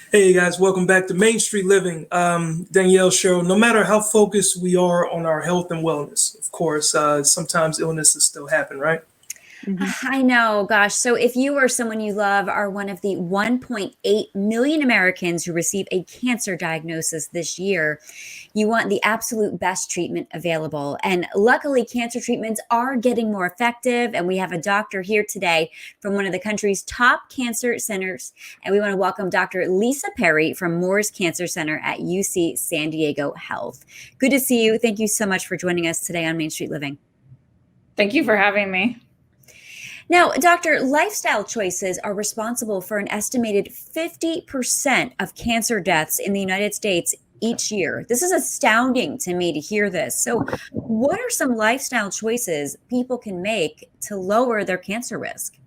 Hey guys, welcome back to Main Street Living. Danielle, Cheryl. No matter how focused we are on our health and wellness, of course, sometimes illnesses still happen, right? Mhm. I know, gosh. So if you or someone you love are one of the 1.8 million Americans who receive a cancer diagnosis this year, you want the absolute best treatment available. And luckily, cancer treatments are getting more effective. And we have a doctor here today from one of the country's top cancer centers. And we want to welcome Dr. Lisa Parry from Moores Cancer Center at UC San Diego Health. Good to see you. Thank you so much for joining us today on Main Street Living. Thank you for having me. Now, doctor, lifestyle choices are responsible for an estimated 50% of cancer deaths in the United States each year. This is astounding to me to hear this. So, what are some lifestyle choices people can make to lower their cancer risk?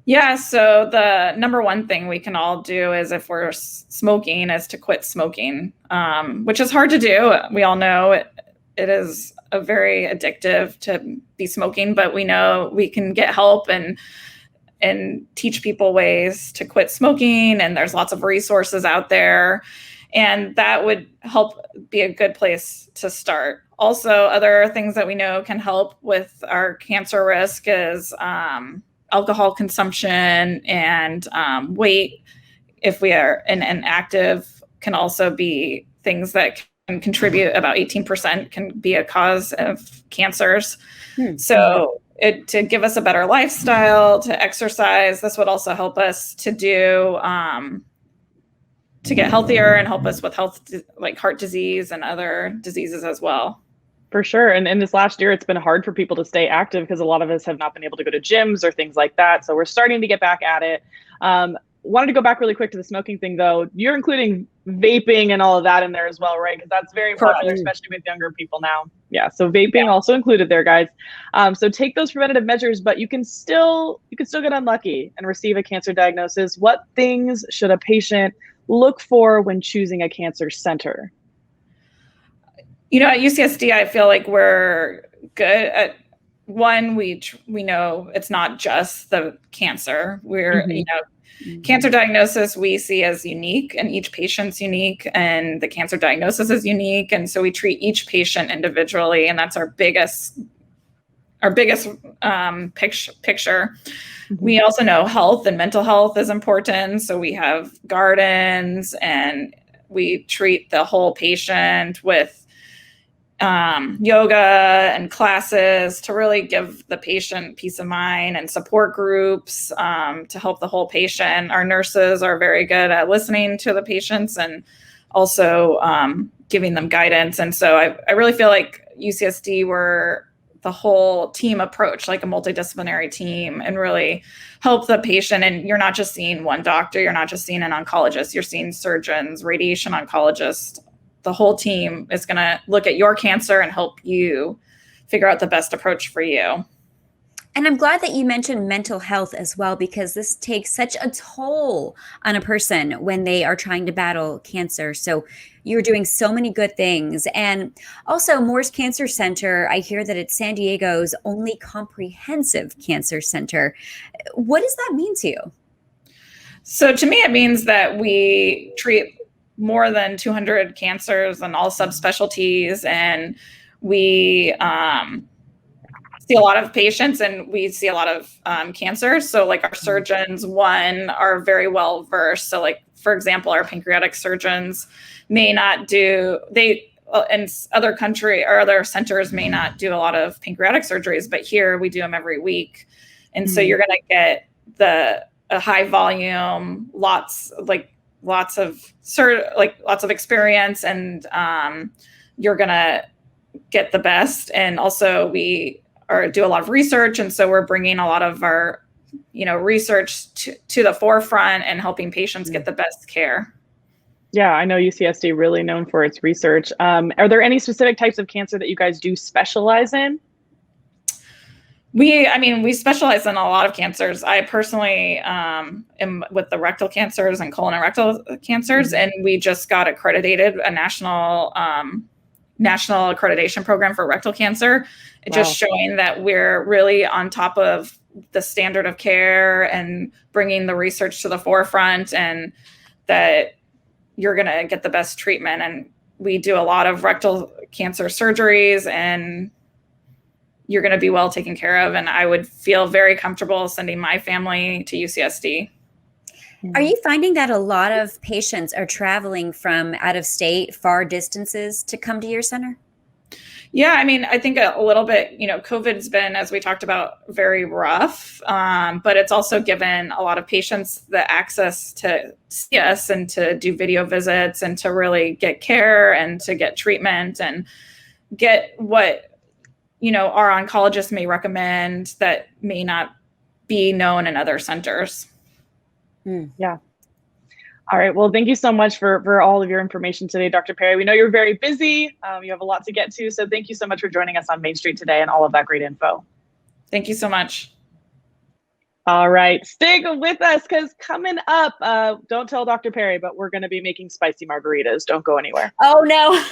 Yeah, so the number one thing we can all do is if we're smoking is to quit smoking, which is hard to do. We all know it is a very addictive to be smoking, but we know we can get help and teach people ways to quit smoking. And there's lots of resources out there. And that would help be a good place to start. Also, other things that we know can help with our cancer risk is alcohol consumption and weight. If we are inactive, can also be things that can contribute. About 18% can be a cause of cancers. So to give us a better lifestyle, to exercise, this would also help us to do to get healthier and help us with health like heart disease and other diseases as well. For sure. And in this last year, it's been hard for people to stay active because a lot of us have not been able to go to gyms or things like that. So we're starting to get back at it. Wanted to go back really quick to the smoking thing, though. You're including vaping and all of that in there as well, right? Because that's very popular, especially with younger people now. Yeah. So vaping also included there, guys. So take those preventative measures, but you can still get unlucky and receive a cancer diagnosis. What things should a patient look for when choosing a cancer center? You know, at UCSD, I feel like we're good at one. We know it's not just the cancer. Cancer diagnosis we see as unique, and each patient's unique, and the cancer diagnosis is unique, and so we treat each patient individually, and that's our biggest picture. We also know health and mental health is important, so we have gardens, and we treat the whole patient with yoga and classes to really give the patient peace of mind, and support groups to help the whole patient. Our nurses are very good at listening to the patients and also giving them guidance. And so I really feel like UCSD, we're the whole team approach, like a multidisciplinary team, and really help the patient. And you're not just seeing one doctor, you're not just seeing an oncologist, you're seeing surgeons, radiation oncologists. The whole team is going to look at your cancer and help you figure out the best approach for you. And I'm glad that you mentioned mental health as well, because this takes such a toll on a person when they are trying to battle cancer. So you're doing so many good things. And also Moores Cancer Center, I hear that it's San Diego's only comprehensive cancer center. What does that mean to you? So to me, it means that we treat more than 200 cancers and all subspecialties, and we see a lot of patients, and we see a lot of cancers. So like our surgeons, are very well versed. So like, for example, our pancreatic surgeons may not do, in other country or other centers may not do a lot of pancreatic surgeries, but here we do them every week. And so you're going to get a high volume, lots of experience, and you're gonna get the best. And also we do a lot of research, and so we're bringing a lot of our research to the forefront and helping patients get the best care. Yeah, I know UCSD really known for its research. Are there any specific types of cancer that you guys do specialize in? We specialize in a lot of cancers. I personally am with the rectal cancers and colon and rectal cancers, and we just got accredited a national accreditation program for rectal cancer, just showing that we're really on top of the standard of care and bringing the research to the forefront. And that you're going to get the best treatment. And we do a lot of rectal cancer surgeries, and you're going to be well taken care of. And I would feel very comfortable sending my family to UCSD. Are you finding that a lot of patients are traveling from out of state, far distances to come to your center? Yeah, I mean, I think a little bit, COVID's been, as we talked about, very rough, but it's also given a lot of patients the access to see us and to do video visits and to really get care and to get treatment and get what, our oncologists may recommend that may not be known in other centers. Yeah. All right. Well, thank you so much for all of your information today, Dr. Parry. We know you're very busy. You have a lot to get to. So thank you so much for joining us on Main Street today and all of that great info. Thank you so much. All right. Stick with us, because coming up, don't tell Dr. Parry, but we're going to be making spicy margaritas. Don't go anywhere. Oh, no.